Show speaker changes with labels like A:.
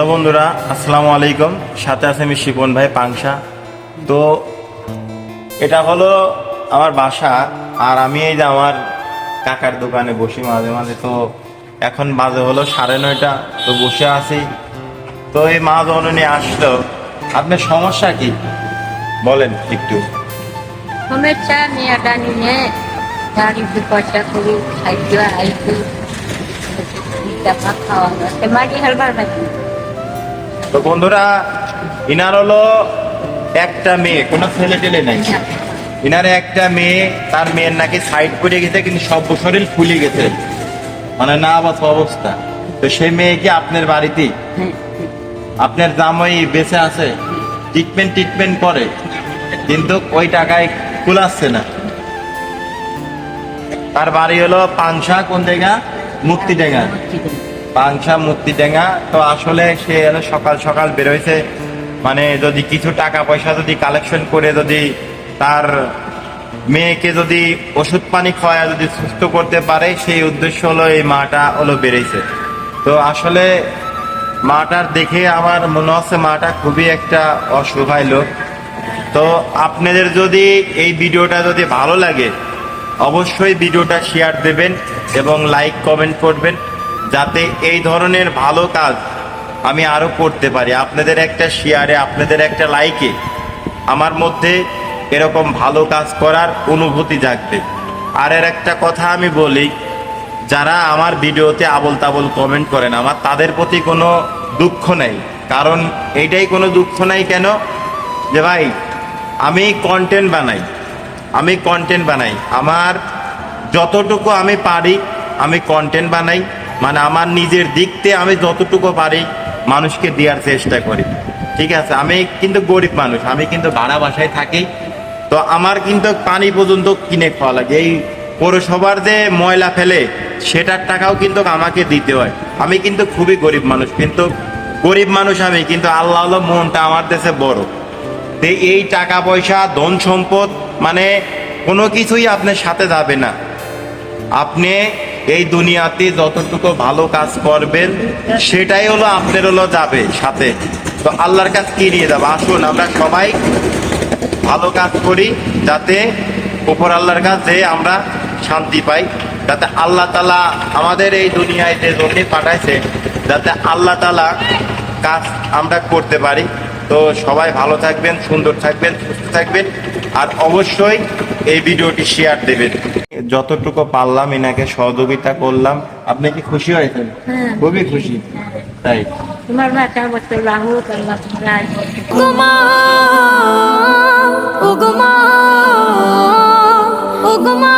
A: Hello বন্ধুরা, আসসালামু আলাইকুম। সাথে আছে আমি শিপন ভাই পাংশা। তো এটা হলো আমার বাসা, আর আমি এই যে আমার কাকার দোকানে বসি মাঝে মাঝে। তো এখন বাজে হলো 9:30, তো বসে আছি। তো এই মা যখন উনি আসলো, আপনার সমস্যা কি বলেন একটু।
B: সমস্যা মেয়েটা নিয়ে গাড়ি পয়সা করি খাইতে আইতে খাওয়া দাওয়া মাটি হারবার নাকি।
A: তো বন্ধুরা, ইনার হলো একটা মেয়ে, কোনো ছেলে টেলে নাই। ইনার একটা মেয়ে, তার মেয়ের নাকি সাইড পড়ে গেছে, কিন্তু সব শরীর ফুলে গেছে, মানে না বাস অবস্থা। তো সেই মেয়ে কি আপনার বাড়িতে, আপনার জামাই বেঁচে আছে, ট্রিটমেন্ট করে, কিন্তু ওই টাকায় কুলাচ্ছে না। তার বাড়ি হলো পাংশা, কোন জায়গা? মুক্তিডাঙ্গা। পাংশা মুক্তিডাঙ্গা। তো আসলে সে হলো সকাল সকাল বেরোইছে, মানে যদি কিছু টাকা পয়সা যদি কালেকশন করে যদি তার মেয়েকে যদি ওষুধ পানি খাওয়া যদি সুস্থ করতে পারে, সেই উদ্দেশ্য হলো এই মাটা হলো বেড়েছে। তো আসলে মাটার দেখে আমার মনে হচ্ছে মাটা খুবই একটা অসহায় লোক। তো আপনাদের যদি এই ভিডিওটা যদি ভালো লাগে, অবশ্যই ভিডিওটা শেয়ার দেবেন এবং লাইক কমেন্ট করবেন, যাতে এই ধরনের ভালো কাজ আমি আরো করতে পারি। আপনাদের একটা শেয়ারে, আপনাদের একটা লাইকে আমার মধ্যে এরকম ভালো কাজ করার অনুভূতি জাগবে। আর এর একটা কথা আমি বলি, যারা আমার ভিডিওতে আবল তাবল কমেন্ট করেন, আমার তাদের প্রতি কোনো দুঃখ নেই। কারণ এইটাই কোনো দুঃখ নাই কেন, যে ভাই আমি কন্টেন্ট বানাই, আমার যতটুকু আমি পারি আমি কন্টেন্ট বানাই, মানে আমার নিজের দিক থেকে আমি যতটুকু পারি মানুষকে দেওয়ার চেষ্টা করি। ঠিক আছে, আমি কিন্তু গরিব মানুষ, আমি কিন্তু ভাড়া বাসায় থাকি। তো আমার কিন্তু পানি পর্যন্ত কিনে খাওয়া লাগে। এই পৌরসভার যে ময়লা ফেলে সেটার টাকাও কিন্তু আমাকে দিতে হয়। আমি কিন্তু খুবই গরিব মানুষ, কিন্তু গরিব মানুষ আমি, কিন্তু আল্লাহ আল্লাহ মনটা আমার দেশে বড়। তো এই টাকা পয়সা ধন সম্পদ মানে কোনো কিছুই আপনার সাথে যাবে না। আপনি এই দুনিয়াতে যতটুকু ভালো কাজ করবেন সেটাই হলো আপনার হলো যাবে সাথে। তো আল্লাহর কাছে কি নিয়ে যাবো? আসুন আমরা সবাই ভালো কাজ করি, যাতে উপর আল্লাহর কাছে আমরা শান্তি পাই, যাতে আল্লাহ তাআলা আমাদের এই দুনিয়ায় যে জন্য পাঠাইছে, যাতে আল্লাহ তাআলা কাজ আমরা করতে পারি। তো সবাই ভালো থাকবেন, সুন্দর থাকবেন, সুস্থ থাকবেন, আর অবশ্যই এই ভিডিওটি শেয়ার দেবেন। যতটুকু পারলাম এনাকে সহযোগিতা করলাম। আপনি কি খুশি হয়েছেন? খুবই খুশি, তাই
B: তোমার বাচ্চা বছর রাহু আল্লাহ রায়
C: ওগমা ওগমা ওগমা